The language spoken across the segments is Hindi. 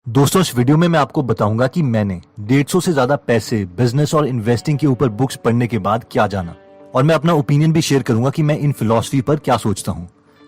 दोस्तों, इस वीडियो में मैं आपको बताऊंगा कि मैंने 150 से ज्यादा पैसे बिजनेस और इन्वेस्टिंग के ऊपर बुक्स पढ़ने के बाद क्या जाना, और मैं अपना ओपिनियन भी शेयर करूंगा कि मैं इन फिलॉसफी पर क्या सोचता हूं।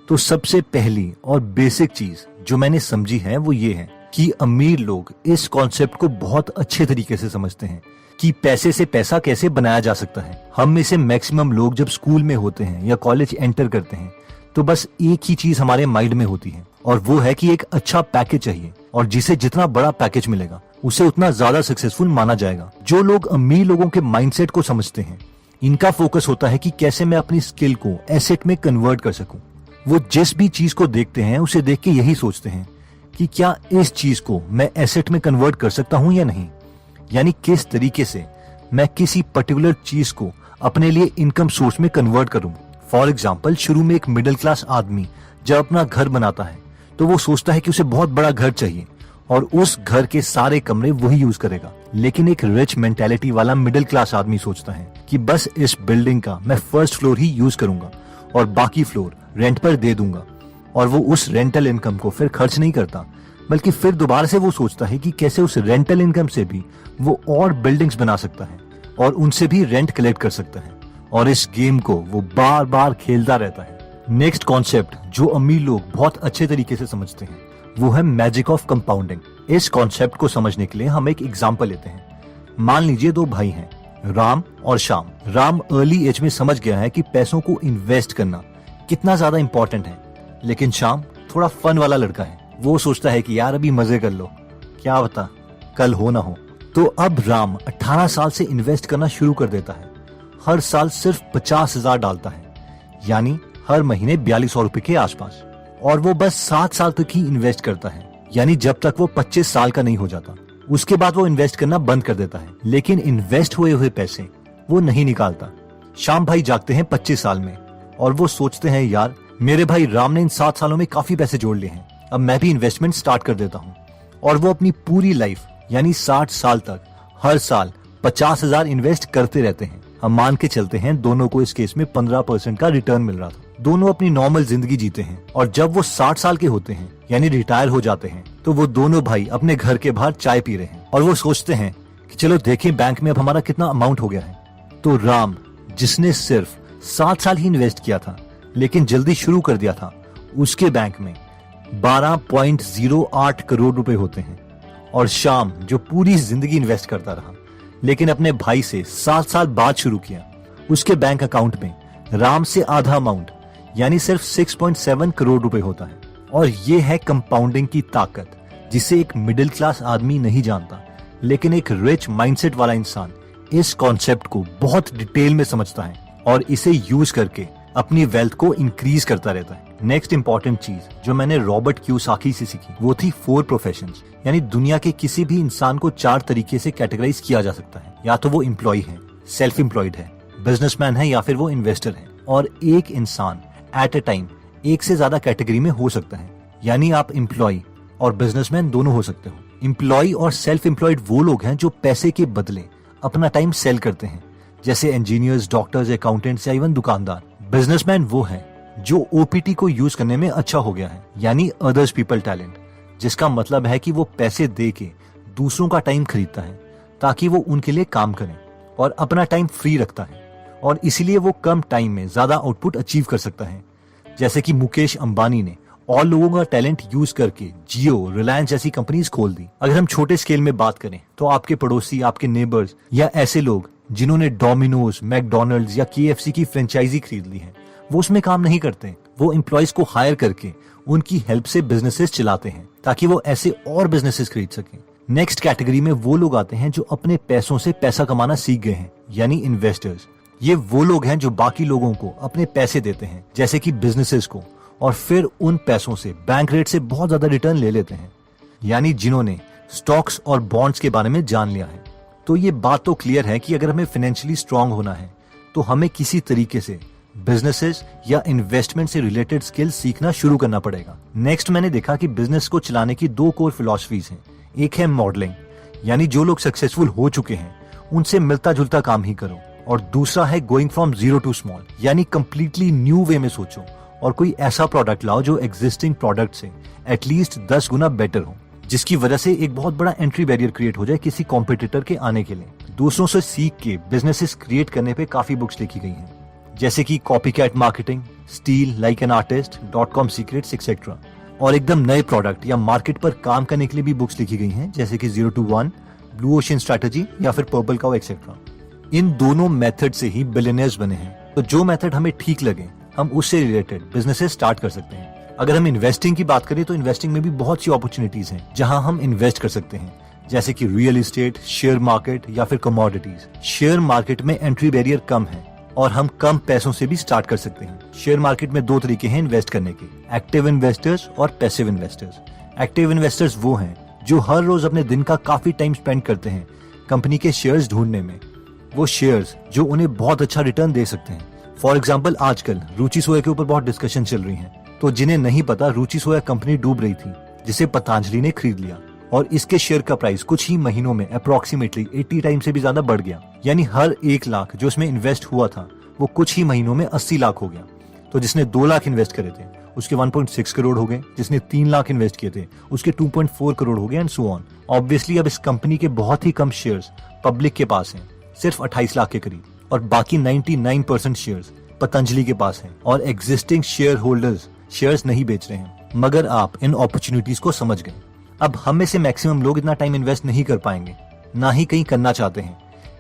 तो सबसे पहली और बेसिक चीज जो मैंने समझी है वो ये है कि अमीर लोग इस कॉन्सेप्ट को बहुत अच्छे तरीके से समझते हैं कि पैसे से पैसा कैसे बनाया जा सकता है। हम में से मैक्सिमम लोग जब स्कूल में होते हैं या कॉलेज एंटर करते हैं तो बस एक ही चीज हमारे माइंड में होती है, और वो है कि एक अच्छा पैकेज चाहिए, और जिसे जितना बड़ा पैकेज मिलेगा उसे उतना ज्यादा सक्सेसफुल माना जाएगा। जो लोग अमीर लोगों के माइंडसेट को समझते हैं, इनका फोकस होता है कि कैसे मैं अपनी स्किल को एसेट में कन्वर्ट कर सकूं। वो जिस भी चीज को देखते हैं उसे देख के यही सोचते हैं कि क्या इस चीज को मैं एसेट में कन्वर्ट कर सकता हूं या नहीं, यानी किस तरीके से मैं किसी पर्टिकुलर चीज को अपने लिए इनकम सोर्स में कन्वर्ट करूं। फॉर एग्जाम्पल, शुरू में एक मिडिल क्लास आदमी जब अपना घर बनाता है तो वो सोचता है कि उसे बहुत बड़ा घर चाहिए और उस घर के सारे कमरे वही यूज करेगा। लेकिन एक रिच मेंटेलिटी वाला मिडिल क्लास आदमी सोचता है कि बस इस बिल्डिंग का मैं फर्स्ट फ्लोर ही यूज करूंगा और बाकी फ्लोर रेंट पर दे दूंगा, और वो उस रेंटल इनकम को फिर खर्च नहीं करता, बल्कि फिर दोबारा से वो सोचता है कि कैसे उस रेंटल इनकम से भी वो और बिल्डिंग्स बना सकता है और उनसे भी रेंट कलेक्ट कर सकता है, और इस गेम को वो बार बार खेलता रहता है। नेक्स्ट कॉन्सेप्ट जो अमीर लोग बहुत अच्छे तरीके से समझते हैं वो है मैजिक ऑफ कंपाउंडिंग। इस कॉन्सेप्ट को समझने के लिए हम एक एग्जांपल लेते हैं। मान लीजिए दो भाई हैं, राम और श्याम। राम अर्ली एज में समझ गया है कि पैसों को इन्वेस्ट करना कितना ज्यादा इंपॉर्टेंट है, लेकिन श्याम थोड़ा फन वाला लड़का है। वो सोचता है कि यार अभी मजे कर लो, क्या पता कल हो ना हो। तो अब राम 18 साल से इन्वेस्ट करना शुरू कर देता है। हर साल सिर्फ 50,000 डालता है, यानी हर महीने 4200 रुपए के आसपास, और वो बस 7 साल तक ही इन्वेस्ट करता है, यानी जब तक वो 25 साल का नहीं हो जाता। उसके बाद वो इन्वेस्ट करना बंद कर देता है, लेकिन इन्वेस्ट हुए पैसे वो नहीं निकालता। श्याम भाई जागते हैं 25 साल में और वो सोचते हैं यार मेरे भाई राम ने इन 7 सालों में काफी पैसे जोड़ लिए हैं, अब मैं भी इन्वेस्टमेंट स्टार्ट कर देता हूँ। और वो अपनी पूरी लाइफ यानी 60 साल तक हर साल 50,000 इन्वेस्ट करते रहते हैं। हम मान के चलते हैं दोनों को इस केस में 15% का रिटर्न मिल रहा था। दोनों अपनी नॉर्मल जिंदगी जीते हैं, और जब वो 60 साल के होते हैं यानी रिटायर हो जाते हैं तो वो दोनों भाई अपने घर के बाहर चाय पी रहे हैं, और वो सोचते हैं कि चलो देखें बैंक में अब हमारा कितना अमाउंट हो गया है। तो राम, जिसने सिर्फ 7 साल ही इन्वेस्ट किया था लेकिन जल्दी शुरू कर दिया था, उसके बैंक में 12.08 करोड़ रुपए होते हैं। और श्याम, जो पूरी जिंदगी इन्वेस्ट करता रहा लेकिन अपने भाई से 7 साल बाद शुरू किया, उसके बैंक अकाउंट में राम से आधा अमाउंट यानी सिर्फ 6.7 करोड़ रुपए होता है। और ये है कंपाउंडिंग की ताकत, जिसे एक मिडिल क्लास आदमी नहीं जानता, लेकिन एक रिच माइंडसेट वाला इंसान इस कॉन्सेप्ट को बहुत डिटेल में समझता है और इसे यूज करके अपनी वेल्थ को इंक्रीज करता रहता है। नेक्स्ट इंपॉर्टेंट चीज जो मैंने रॉबर्ट कियोसाकी से सीखी वो थी 4 प्रोफेशंस, यानी दुनिया के किसी भी इंसान को 4 तरीके से कैटेगराइज किया जा सकता है। या तो वो एम्प्लॉय है, सेल्फ एम्प्लॉयड है, बिजनेसमैन है, या फिर वो इन्वेस्टर है। और एक इंसान एट ए टाइम एक से ज्यादा कैटेगरी में हो सकता है, यानी आप एम्प्लॉय और बिजनेसमैन दोनों हो सकते हो। एम्प्लॉय और सेल्फ एम्प्लॉयड वो लोग हैं जो पैसे के बदले अपना टाइम सेल करते हैं, जैसे इंजीनियर्स, डॉक्टर्स, अकाउंटेंट्स या इवन दुकानदार। बिजनेसमैन वो है जो ओपीटी को यूज करने में अच्छा हो गया है, यानी अदर्स पीपल टैलेंट, जिसका मतलब है कि वो पैसे दे के दूसरों का टाइम खरीदता है ताकि वो उनके लिए काम करें, और अपना टाइम फ्री रखता है, और इसीलिए वो कम टाइम में ज्यादा आउटपुट अचीव कर सकता है। जैसे कि मुकेश अंबानी ने और लोगों का टैलेंट यूज करके जियो, रिलायंस जैसी कंपनीज खोल दी। अगर हम छोटे स्केल में बात करें तो आपके पड़ोसी, आपके नेबर्स, या ऐसे लोग जिन्होंने डोमिनोज, मैकडोनल्ड्स या केएफसी की फ्रेंचाइजी खरीद ली है, वो उसमें काम नहीं करते। वो एम्प्लॉयज को हायर करके उनकी हेल्प से बिजनेसेस चलाते हैं ताकि वो ऐसे और बिजनेसेस खरीद सकें। नेक्स्ट कैटेगरी में वो लोग आते हैं जो अपने पैसों से पैसा कमाना सीख गए हैं, यानी इन्वेस्टर्स। ये वो लोग हैं जो बाकी लोगों को अपने पैसे देते हैं, जैसे कि बिजनेसेस को, और फिर उन पैसों से बैंक रेट से बहुत ज्यादा रिटर्न ले लेते हैं, यानी जिन्होंने स्टॉक्स और बॉन्ड्स के बारे में जान लिया है। तो ये बात तो क्लियर है कि अगर हमें फाइनेंशियली स्ट्रांग होना है तो हमें किसी तरीके से बिजनेसेस या इन्वेस्टमेंट से रिलेटेड स्किल सीखना शुरू करना पड़ेगा। नेक्स्ट मैंने देखा कि बिजनेस को चलाने की 2 कोर फिलॉसफीज हैं। एक है मॉडलिंग, यानी जो लोग सक्सेसफुल हो चुके हैं उनसे मिलता जुलता काम ही करो, और दूसरा है going from zero to small, यानी कंप्लीटली न्यू वे में सोचो और कोई ऐसा प्रोडक्ट लाओ जो एग्जिस्टिंग प्रोडक्ट से एटलीस्ट 10 गुना बेटर हो। जिसकी वजह से एक बहुत बड़ा एंट्री बैरियर क्रिएट हो जाए किसी कॉम्पिटिटर के आने के लिए। दूसरों से सीख के बिजनेसेस क्रिएट करने पे काफी बुक्स लिखी गई हैं, जैसे कि copy cat marketing, steal like an artist, .com secrets etcetera. और एकदम नए प्रोडक्ट या मार्केट पर काम करने के लिए भी बुक्स लिखी गई हैं, जैसे कि 0 to 1, ब्लू ओशन स्ट्रैटेजी या फिर पर्पल काउ एक्सेट्रा। इन दोनों मेथड से ही बिलियनियर्स बने हैं। तो जो मेथड हमें ठीक लगे हम उससे रिलेटेड बिजनेसेस स्टार्ट कर सकते हैं। अगर हम इन्वेस्टिंग की बात करें तो इन्वेस्टिंग में भी बहुत सी अपॉर्चुनिटीज हैं जहां हम इन्वेस्ट कर सकते हैं, जैसे कि रियल एस्टेट, शेयर मार्केट या फिर कमोडिटीज। शेयर मार्केट में एंट्री बैरियर कम है और हम कम पैसों से भी स्टार्ट कर सकते हैं। शेयर मार्केट में 2 तरीके हैं इन्वेस्ट करने के, एक्टिव इन्वेस्टर्स और पैसिव इन्वेस्टर्स। एक्टिव इन्वेस्टर्स वो हैं जो हर रोज अपने दिन का काफी टाइम स्पेंड करते हैं कंपनी के शेयर्स ढूंढने में, वो शेयर्स जो उन्हें बहुत अच्छा रिटर्न दे सकते हैं। फॉर एग्जाम्पल आजकल रुचि सोया के ऊपर बहुत डिस्कशन चल रही है। तो जिन्हें नहीं पता, रुचि सोया कंपनी डूब रही थी जिसे पतंजलि ने खरीद लिया और इसके शेयर का प्राइस कुछ ही महीनों में अप्रोक्सीमेटली 80 टाइम से भी ज्यादा बढ़ गया। यानी हर 1 लाख जो इसमें इन्वेस्ट हुआ था वो कुछ ही महीनों में 80 लाख हो गया। तो जिसने 2 लाख इन्वेस्ट करे थे उसके 1.6 करोड़ हो गए, जिसने 3 लाख इन्वेस्ट किए थे उसके 2.4 करोड़ हो गए एंड सो ऑन। ऑब्वियसली अब इस कंपनी के बहुत ही कम शेयर्स पब्लिक के पास हैं, सिर्फ 28 लाख के करीब, और बाकी 99% शेयर्स पतंजलि के पास हैं और एग्जिस्टिंग शेयर होल्डर्स शेयर्स नहीं बेच रहे हैं। मगर आप इन अपॉर्चुनिटीज को समझ गए। अब हम में से मैक्सिमम लोग इतना टाइम इन्वेस्ट नहीं कर पाएंगे, ना ही कहीं करना चाहते हैं।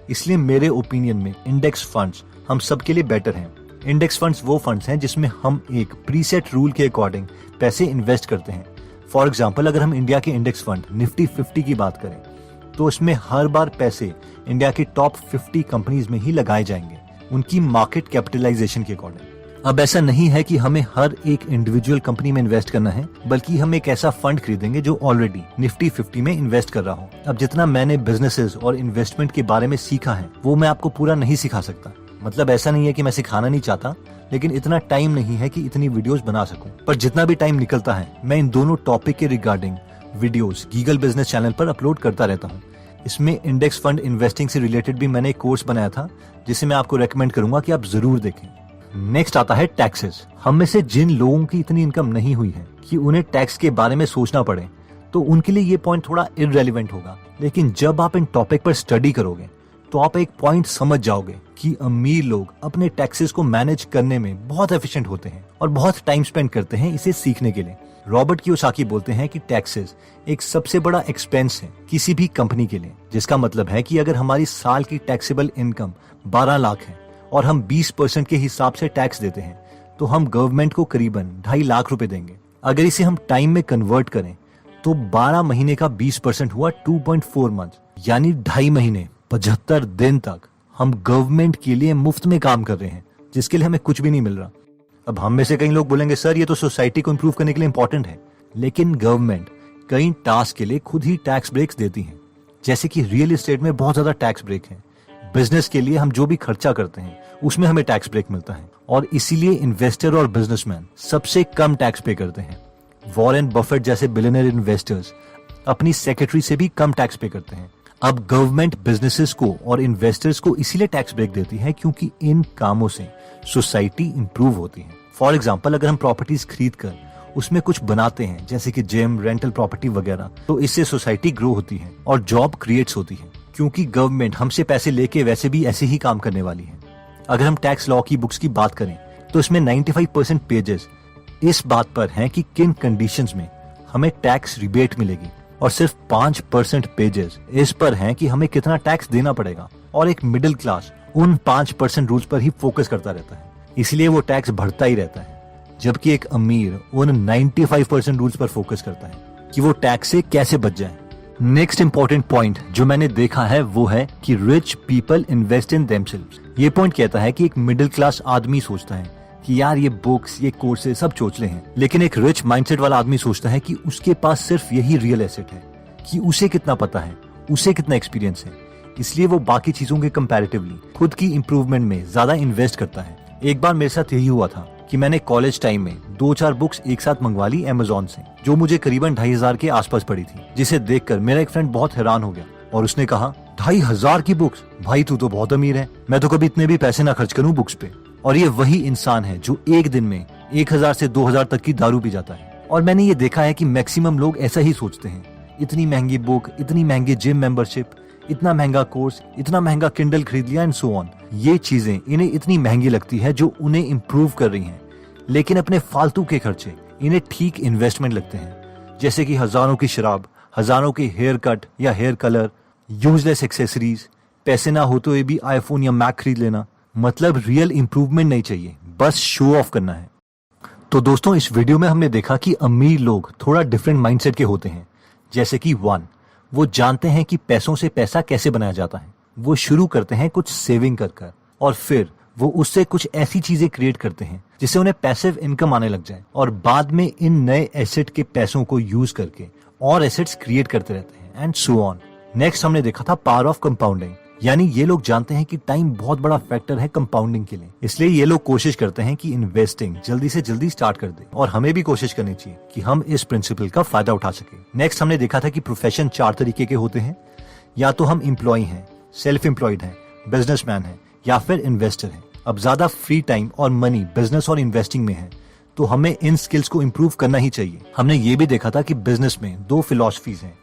इसलिए मेरे ओपिनियन में इंडेक्स फंड्स हम सबके लिए बेटर हैं। इंडेक्स फंड्स वो फंड्स हैं जिसमें हम एक प्रीसेट रूल के अकॉर्डिंग पैसे इन्वेस्ट करते हैं। फॉर एग्जाम्पल अगर हम इंडिया के इंडेक्स फंड निफ्टी 50 की बात करें तो इसमें हर बार पैसे इंडिया की टॉप 50 कंपनीज में ही लगाए जाएंगे, उनकी मार्केट कैपिटलाइजेशन के अकॉर्डिंग। अब ऐसा नहीं है कि हमें हर एक इंडिविजुअल कंपनी में इन्वेस्ट करना है, बल्कि हम एक ऐसा फंड खरीदेंगे जो ऑलरेडी निफ्टी 50 में इन्वेस्ट कर रहा हो। अब जितना मैंने बिजनेसेस और इन्वेस्टमेंट के बारे में सीखा है वो मैं आपको पूरा नहीं सिखा सकता। मतलब ऐसा नहीं है कि मैं सिखाना नहीं चाहता, लेकिन इतना टाइम नहीं है कि इतनी वीडियोस बना सकूं। पर जितना भी टाइम निकलता है मैं इन दोनों टॉपिक के रिगार्डिंग वीडियोस गीगल बिजनेस चैनल पर अपलोड करता रहता हूँ। इसमें इंडेक्स फंड इन्वेस्टिंग से रिलेटेड भी मैंने एक कोर्स बनाया था जिसे मैं आपको रेकमेंड करूंगा कि आप जरूर देखें। नेक्स्ट आता है टैक्सेस। हम में से जिन लोगों की इतनी इनकम नहीं हुई है कि उन्हें टैक्स के बारे में सोचना पड़े, तो उनके लिए ये पॉइंट थोड़ा इररेलेवेंट होगा। लेकिन जब आप इन टॉपिक पर स्टडी करोगे तो आप एक पॉइंट समझ जाओगे कि अमीर लोग अपने टैक्सेस को मैनेज करने में बहुत एफिशिएंट होते हैं और बहुत टाइम स्पेंड करते हैं इसे सीखने के लिए। रॉबर्ट कियोसाकी बोलते हैं कि टैक्सेस एक सबसे बड़ा एक्सपेंस है किसी भी कंपनी के लिए, जिसका मतलब है कि अगर हमारी साल की टैक्सेबल इनकम 12 लाख है और हम 20% के हिसाब से टैक्स देते हैं तो हम गवर्नमेंट को करीबन 2.5 लाख रुपए देंगे। अगर इसे हम टाइम में कन्वर्ट करें तो 12 महीने का 20% हुआ 2.4 मंथ, यानी 2.5 महीने 75 दिन तक हम गवर्नमेंट के लिए मुफ्त में काम कर रहे हैं, जिसके लिए हमें कुछ भी नहीं मिल रहा। अब हम में से कई लोग बोलेंगे सर ये तो सोसाइटी को इंप्रूव करने के लिए इंपॉर्टेंट है, लेकिन गवर्नमेंट कई टास्क के लिए खुद ही टैक्स ब्रेक्स देती है। जैसे कि रियल एस्टेट में बहुत ज्यादा टैक्स ब्रेक है। बिजनेस के लिए हम जो भी खर्चा करते हैं उसमें हमें टैक्स ब्रेक मिलता है और इसीलिए इन्वेस्टर और बिजनेसमैन सबसे कम टैक्स पे करते हैं। वॉरेन बफेट जैसे बिलियनर इन्वेस्टर्स अपनी सेक्रेटरी से भी कम टैक्स पे करते हैं। अब गवर्नमेंट बिजनेसेस को और इन्वेस्टर्स को इसीलिए टैक्स ब्रेक देती है क्योंकि इन कामों से सोसाइटी इंप्रूव होती है। फॉर एग्जाम्पल अगर हम प्रॉपर्टीज खरीद कर उसमें कुछ बनाते हैं जैसे कि जिम, रेंटल प्रॉपर्टी वगैरह, तो इससे सोसाइटी ग्रो होती है और जॉब क्रिएट्स होती है, क्योंकि गवर्नमेंट हमसे पैसे लेके वैसे भी ऐसे ही काम करने वाली है। अगर हम टैक्स लॉ की बुक्स की बात करें तो इसमें 95% पेजेस इस बात पर हैं कि किन कंडीशंस में हमें टैक्स रिबेट मिलेगी और सिर्फ 5% पेजेस इस पर हैं कि हमें कितना टैक्स देना पड़ेगा। और एक मिडिल क्लास उन 5% रूल्स पर ही फोकस करता रहता है, इसलिए वो टैक्स भरता ही रहता है, जबकि एक अमीर उन 95% रूल्स पर फोकस करता है कि वो टैक्स से कैसे बच जाए। नेक्स्ट इंपॉर्टेंट पॉइंट जो मैंने देखा है वो है कि rich people invest in themselves. ये पॉइंट कहता है कि एक मिडिल क्लास आदमी सोचता है कि यार ये बुक्स, ये कोर्सेज सब चोचले हैं, लेकिन एक रिच माइंडसेट वाला आदमी सोचता है कि उसके पास सिर्फ यही रियल एसेट है कि उसे कितना पता है, उसे कितना एक्सपीरियंस है, इसलिए वो बाकी चीजों के कंपैरेटिवली खुद की इंप्रूवमेंट में ज्यादा इन्वेस्ट करता है। एक बार मेरे साथ यही हुआ था कि मैंने कॉलेज टाइम में 2-4 बुक्स एक साथ मंगवा ली अमेज़न से, जो मुझे करीबन 2,500 के आसपास पड़ी थी, जिसे देखकर मेरा एक फ्रेंड बहुत हैरान हो गया और उसने कहा 2,500 की बुक्स, भाई तू तो बहुत अमीर है, मैं तो कभी इतने भी पैसे ना खर्च करूं बुक्स पे। और ये वही इंसान है जो एक दिन में 1,000 से 2,000 तक की दारू पी जाता है। और मैंने ये देखा है कि मैक्सिमम लोग ऐसा ही सोचते हैं, इतनी महंगी बुक, इतनी महंगी जिम मेंबरशिप, इतना महंगा कोर्स, इतना महंगा किंडल खरीद लिया एंड सो ऑन। ये चीजें इन्हें इतनी महंगी लगती है जो उन्हें इम्प्रूव कर रही हैं, लेकिन अपने फालतू के खर्चे इन्हें ठीक इन्वेस्टमेंट लगते हैं, जैसे कि हजारों की शराब, हजारों के हेयर कट या हेयर कलर, यूजलेस एक्सेसरीज, पैसे ना होते हुए भी आईफोन या मैक खरीद लेना। मतलब रियल इंप्रूवमेंट नहीं चाहिए, बस शो ऑफ करना है। तो दोस्तों, इस वीडियो में हमने देखा कि अमीर लोग थोड़ा डिफरेंट माइंडसेट के होते हैं। जैसे कि 1, वो जानते हैं कि पैसों से पैसा कैसे बनाया जाता है। वो शुरू करते हैं कुछ सेविंग कर और फिर वो उससे कुछ ऐसी चीजें क्रिएट करते हैं जिससे उन्हें पैसिव इनकम आने लग जाए, और बाद में इन नए एसेट के पैसों को यूज करके और एसेट्स क्रिएट करते रहते हैं एंड सो ऑन। नेक्स्ट हमने देखा था पावर ऑफ कंपाउंडिंग, यानी ये लोग जानते हैं कि टाइम बहुत बड़ा फैक्टर है कंपाउंडिंग के लिए, इसलिए ये लोग कोशिश करते हैं कि इन्वेस्टिंग जल्दी से जल्दी स्टार्ट कर दे, और हमें भी कोशिश करनी चाहिए कि हम इस प्रिंसिपल का फायदा उठा सके। नेक्स्ट हमने देखा था कि प्रोफेशन 4 तरीके के होते हैं, या तो हम एम्प्लॉय हैं, सेल्फ एम्प्लॉयड हैं, बिजनेसमैन हैं, या फिर इन्वेस्टर हैं। अब ज्यादा फ्री टाइम और मनी बिजनेस और इन्वेस्टिंग में है, तो हमें इन स्किल्स को इम्प्रूव करना ही चाहिए। हमने ये भी देखा था कि बिजनेस में 2 फिलॉसफीज हैं।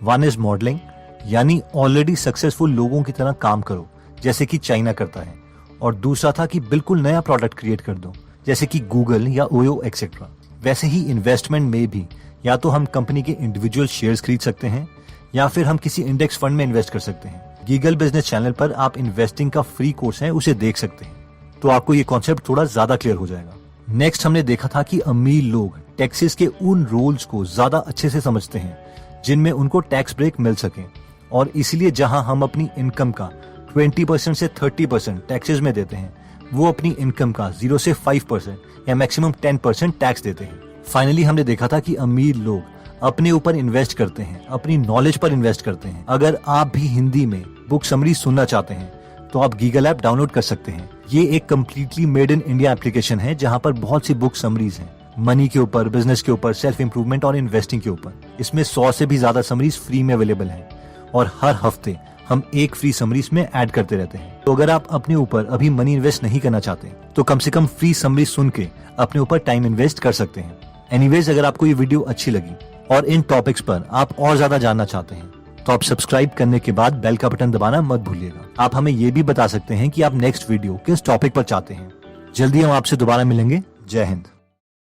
1 इज मॉडलिंग, यानी ऑलरेडी सक्सेसफुल लोगों की तरह काम करो, जैसे कि चाइना करता है, और दूसरा था कि बिल्कुल नया प्रोडक्ट क्रिएट कर दो, जैसे कि गूगल या ओयो एक्सेट्रा। वैसे ही इन्वेस्टमेंट में भी या तो हम कंपनी के इंडिविजुअल शेयर्स खरीद सकते हैं, या फिर हम किसी इंडेक्स फंड में इन्वेस्ट कर सकते हैं। गीगल बिजनेस चैनल पर आप इन्वेस्टिंग का फ्री कोर्स है, उसे देख सकते हैं, तो आपको ये कॉन्सेप्ट थोड़ा ज्यादा क्लियर हो जाएगा। नेक्स्ट हमने देखा था कि अमीर लोग टैक्सेस के उन रूल्स को ज्यादा अच्छे से समझते हैं जिनमें उनको टैक्स ब्रेक मिल सके, और इसलिए जहां हम अपनी इनकम का 20% से 30% टैक्सेस में देते हैं, वो अपनी इनकम का 0 से 5% या मैक्सिमम 10% टैक्स देते हैं। फाइनली हमने देखा था कि अमीर लोग अपने ऊपर इन्वेस्ट करते हैं, अपनी नॉलेज पर इन्वेस्ट करते हैं। अगर आप भी हिंदी में बुक समरी सुनना चाहते हैं तो आप गीगल ऐप डाउनलोड कर सकते हैं। ये एक completely made in India application है जहां पर बहुत सी बुक समरीज हैं, मनी के ऊपर, बिजनेस के ऊपर, सेल्फ इंप्रूवमेंट और इन्वेस्टिंग के ऊपर। इसमें 100 से भी ज्यादा समरीज फ्री में अवेलेबल है, और हर हफ्ते हम एक फ्री समरी इसमें ऐड करते रहते हैं। तो अगर आप अपने ऊपर अभी मनी इन्वेस्ट नहीं करना चाहते तो कम से कम फ्री समरी सुन के अपने ऊपर टाइम इन्वेस्ट कर सकते हैं। एनीवेज, अगर आपको ये वीडियो अच्छी लगी और इन टॉपिक्स पर आप और ज्यादा जानना चाहते हैं तो आप सब्सक्राइब करने के बाद बेल का बटन दबाना मत भूलिएगा। आप हमें ये भी बता सकते हैं कि आप नेक्स्ट वीडियो किस टॉपिक पर चाहते हैं। जल्दी हम आपसे दोबारा मिलेंगे। जय हिंद।